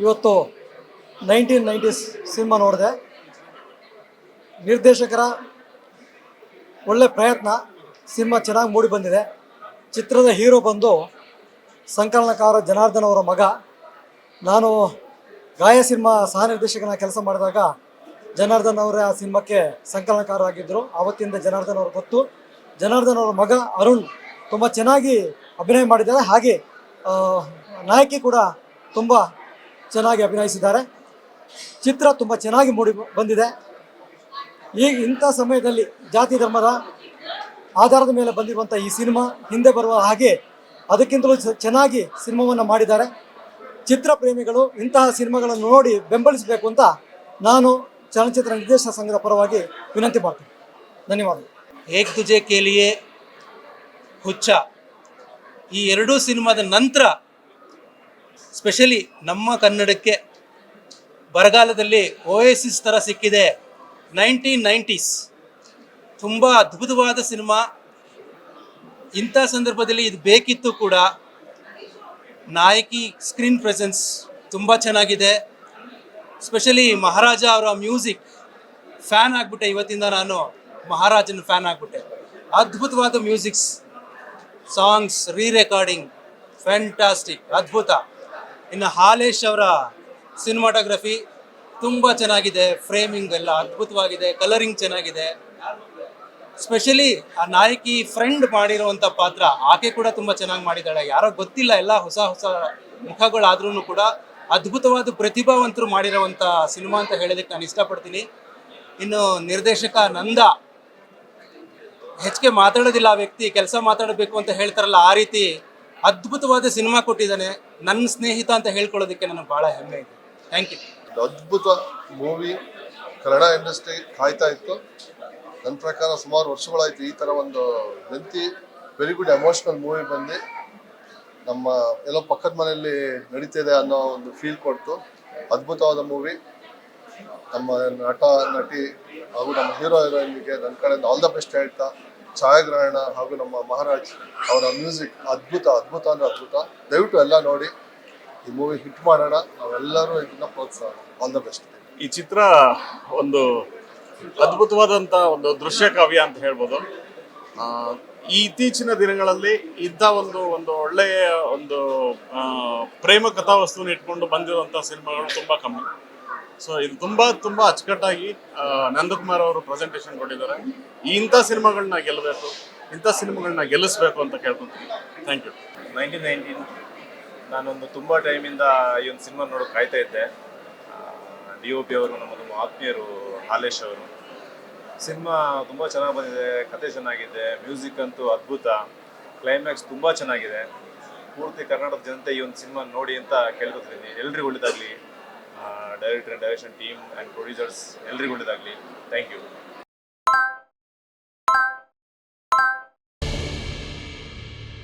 ಇವತ್ತು 1990s cinema ನೋಡಿದೆ. ನಿರ್ದೇಶಕರ ಒಳ್ಳೆ ಪ್ರಯತ್ನ, ಸಿನಿಮಾ ಚೆನ್ನಾಗಿ ಮೂಡಿ ಬಂದಿದೆ. ಚಿತ್ರದ ಹೀರೋ ಬಂದು ಸಂಕಲನಕಾರ ಜನಾರ್ದನ್ ಅವರ ಮಗ. ನಾನು ಗಾಯ ಸಿನಿಮಾ ಸಹ ನಿರ್ದೇಶಕನ ಕೆಲಸ ಮಾಡಿದಾಗ ಜನಾರ್ದನ್ ಅವರೇ ಆ ಸಿನಿಮಾಕ್ಕೆ ಸಂಕಲನಕಾರರಾಗಿದ್ದರು. ಆವತ್ತಿಂದ ಜನಾರ್ದನ್ ಅವ್ರು ಗೊತ್ತು. ಜನಾರ್ದನ್ ಅವರ ಮಗ ಅರುಣ್ ತುಂಬ ಚೆನ್ನಾಗಿ ಅಭಿನಯ ಮಾಡಿದ್ದಾರೆ. ಹಾಗೆ ನಾಯಕಿ ಕೂಡ ತುಂಬ ಚೆನ್ನಾಗಿ ಅಭಿನಯಿಸಿದ್ದಾರೆ. ಚಿತ್ರ ತುಂಬ ಚೆನ್ನಾಗಿ ಮೂಡಿ ಬಂದಿದೆ. ಈಗ ಇಂಥ ಸಮಯದಲ್ಲಿ ಜಾತಿ ಧರ್ಮದ ಆಧಾರದ ಮೇಲೆ ಬಂದಿರುವಂಥ ಈ ಸಿನಿಮಾ ಹಿಂದೆ ಬರುವ ಹಾಗೆ ಅದಕ್ಕಿಂತಲೂ ಚೆನ್ನಾಗಿ ಸಿನಿಮಾವನ್ನು ಮಾಡಿದ್ದಾರೆ. ಚಿತ್ರ ಪ್ರೇಮಿಗಳು ಇಂತಹ ಸಿನಿಮಾಗಳನ್ನು ನೋಡಿ ಬೆಂಬಲಿಸಬೇಕು ಅಂತ ನಾನು ಚಲನಚಿತ್ರ ನಿರ್ದೇಶಕ ಸಂಘದ ಪರವಾಗಿ ವಿನಂತಿ ಮಾಡ್ತೀನಿ. ಧನ್ಯವಾದ. ಏಕ್ ತುಜೆ ಕೇಲಿಯೇ, ಹುಚ್ಚ ಈ ಎರಡೂ ಸಿನಿಮಾದ ನಂತರ ಸ್ಪೆಷಲಿ ನಮ್ಮ ಕನ್ನಡಕ್ಕೆ ಬರಗಾಲದಲ್ಲಿ ಓಯಸಿಸ್ ಥರ ಸಿಕ್ಕಿದೆ 1990s. ತುಂಬ ಅದ್ಭುತವಾದ ಸಿನಿಮಾ. ಇಂಥ ಸಂದರ್ಭದಲ್ಲಿ ಇದು ಬೇಕಿತ್ತು ಕೂಡ. ನಾಯಕಿ ಸ್ಕ್ರೀನ್ ಪ್ರೆಸೆನ್ಸ್ ತುಂಬ ಚೆನ್ನಾಗಿದೆ. ಸ್ಪೆಷಲಿ ಮಹಾರಾಜ ಅವರ ಮ್ಯೂಸಿಕ್ ಫ್ಯಾನ್ ಆಗಿಬಿಟ್ಟೆ. ಇವತ್ತಿಂದ ನಾನು ಮಹಾರಾಜನ ಫ್ಯಾನ್ ಆಗಿಬಿಟ್ಟೆ. ಅದ್ಭುತವಾದ ಮ್ಯೂಸಿಕ್ಸ್, ಸಾಂಗ್ಸ್, ರೆಕಾರ್ಡಿಂಗ್ ಫ್ಯಾಂಟಾಸ್ಟಿಕ್, ಅದ್ಭುತ. ಇನ್ನು ಹಾಲೇಶ್ ಅವರ ಸಿನಿಮಾಟೋಗ್ರಫಿ ತುಂಬ ಚೆನ್ನಾಗಿದೆ. ಫ್ರೇಮಿಂಗ್ ಎಲ್ಲ ಅದ್ಭುತವಾಗಿದೆ. ಕಲರಿಂಗ್ ಚೆನ್ನಾಗಿದೆ. ಸ್ಪೆಷಲಿ ಆ ನಾಯಕಿ ಫ್ರೆಂಡ್ ಮಾಡಿರುವಂಥ ಪಾತ್ರ, ಆಕೆ ಕೂಡ ತುಂಬ ಚೆನ್ನಾಗಿ ಮಾಡಿದ್ದಾಳೆ. ಯಾರೋ ಗೊತ್ತಿಲ್ಲ, ಎಲ್ಲ ಹೊಸ ಹೊಸ ಮುಖಗಳಾದ್ರೂ ಕೂಡ ಅದ್ಭುತವಾದ ಪ್ರತಿಭಾವಂತರು ಮಾಡಿರುವಂಥ ಸಿನಿಮಾ ಅಂತ ಹೇಳೋದಕ್ಕೆ ನಾನು ಇಷ್ಟಪಡ್ತೀನಿ. ಇನ್ನು ನಿರ್ದೇಶಕ ನಂದ ಹೆಚ್ಚಿಗೆ ಮಾತಾಡೋದಿಲ್ಲ. ಆ ವ್ಯಕ್ತಿ ಕೆಲಸ ಮಾತಾಡಬೇಕು ಅಂತ ಹೇಳ್ತಾರಲ್ಲ, ಆ ರೀತಿ ಅದ್ಭುತವಾದ ಸಿನಿಮಾ ಕೊಟ್ಟಿದ್ದಾನೆ. ನನ್ನ ಸ್ನೇಹಿತ ಅಂತ ಹೇಳ್ಕೊಳ್ಳೋದಕ್ಕೆ ನನಗೆ ಭಾಳ ಹೆಮ್ಮೆ ಇದೆ. Thank you. ಅದ್ಭುತ ಮೂವಿ. ಕನ್ನಡ ಇಂಡಸ್ಟ್ರಿ ಕಾಯ್ತಾ ಇತ್ತು. ನನ್ನ ಪ್ರಕಾರ ಸುಮಾರು ವರ್ಷಗಳಾಯ್ತು ಈ ಥರ ಒಂದು lengthy very good emotional movie ಬಂದು ನಮ್ಮ ಎಲ್ಲೋ ಪಕ್ಕದ ಮನೆಯಲ್ಲಿ ನಡೀತಿದೆ ಅನ್ನೋ ಒಂದು ಫೀಲ್ ಕೊಡ್ತು. ಅದ್ಭುತವಾದ ಮೂವಿ. ನಮ್ಮ ನಟ ನಟಿ ಹಾಗೂ ನಮ್ಮ ಹೀರೋಯಿನ್ಗೆ ನನ್ನ ಕಡೆಯಿಂದ ಆಲ್ ದ ಬೆಸ್ಟ್ ಹೇಳ್ತಾ, ಛಾಯಾಗ್ರಹಣ ಹಾಗೂ ನಮ್ಮ ಮಹಾರಾಜ್ ಅವರ ಮ್ಯೂಸಿಕ್ ಅದ್ಭುತ ಅದ್ಭುತ ಅಂದರೆ ಅದ್ಭುತ. ದಯವಿಟ್ಟು ಎಲ್ಲ ನೋಡಿ ಈ ಮೂವಿ ಹಿಟ್ ಮಾಡೋಣ. ನಾವೆಲ್ಲರೂ ಇದನ್ನ ಪ್ರೋತ್ಸಾಹ. All the best. ಈ ಚಿತ್ರ ಒಂದು ಅದ್ಭುತವಾದಂಥ ಒಂದು ದೃಶ್ಯ ಕಾವ್ಯ ಅಂತ ಹೇಳ್ಬೋದು. ಈ ಇತ್ತೀಚಿನ ದಿನಗಳಲ್ಲಿ ಇಂಥ ಒಂದು ಒಳ್ಳೆಯ ಒಂದು ಪ್ರೇಮ ಕಥಾವಸ್ತುವನ್ನು ಇಟ್ಕೊಂಡು ಬಂದಿರುವಂಥ ಸಿನಿಮಾಗಳು ತುಂಬ ಕಮ್ಮಿ. ಸೊ ಇದು ತುಂಬ ಅಚ್ಚುಕಟ್ಟಾಗಿ ನಂದಕುಮಾರ್ ಅವರು ಪ್ರೆಸೆಂಟೇಷನ್ ಕೊಟ್ಟಿದ್ದಾರೆ. ಇಂಥ ಸಿನಿಮಾಗಳನ್ನ ಗೆಲ್ಲಬೇಕು, ಇಂಥ ಸಿನಿಮಾಗಳನ್ನ ಗೆಲ್ಲಿಸ್ಬೇಕು ಅಂತ ಕೇಳ್ಕೊತೀನಿ. Thank you. 1919 ನಾನೊಂದು ತುಂಬ ಟೈಮಿಂದ ಈ ಒಂದು ಸಿನಿಮಾ ನೋಡೋಕೆ ಕಾಯ್ತಾ ಇದ್ದೆ. DOP ಅವರು ನಮ್ಮ ಆತ್ಮೀಯರು ಹಾಲೇಶ್ ಅವರು. ಸಿನಿಮಾ ತುಂಬ ಚೆನ್ನಾಗಿ ಬಂದಿದೆ, ಕತೆ ಚೆನ್ನಾಗಿದೆ, ಮ್ಯೂಸಿಕ್ ಅಂತೂ ಅದ್ಭುತ, ಕ್ಲೈಮ್ಯಾಕ್ಸ್ ತುಂಬ ಚೆನ್ನಾಗಿದೆ. ಪೂರ್ತಿ ಕರ್ನಾಟಕದ ಜನತೆ ಈ ಒಂದು ಸಿನಿಮಾ ನೋಡಿ ಅಂತ ಕೇಳ್ಕೊತೀನಿ. ಎಲ್ರಿಗೂ ಒಳ್ಳೆಯದಾಗಲಿ. Director and direction team and producers ಎಲ್ರಿಗೂ ಒಳ್ಳೆಯದಾಗಲಿ. Thank you.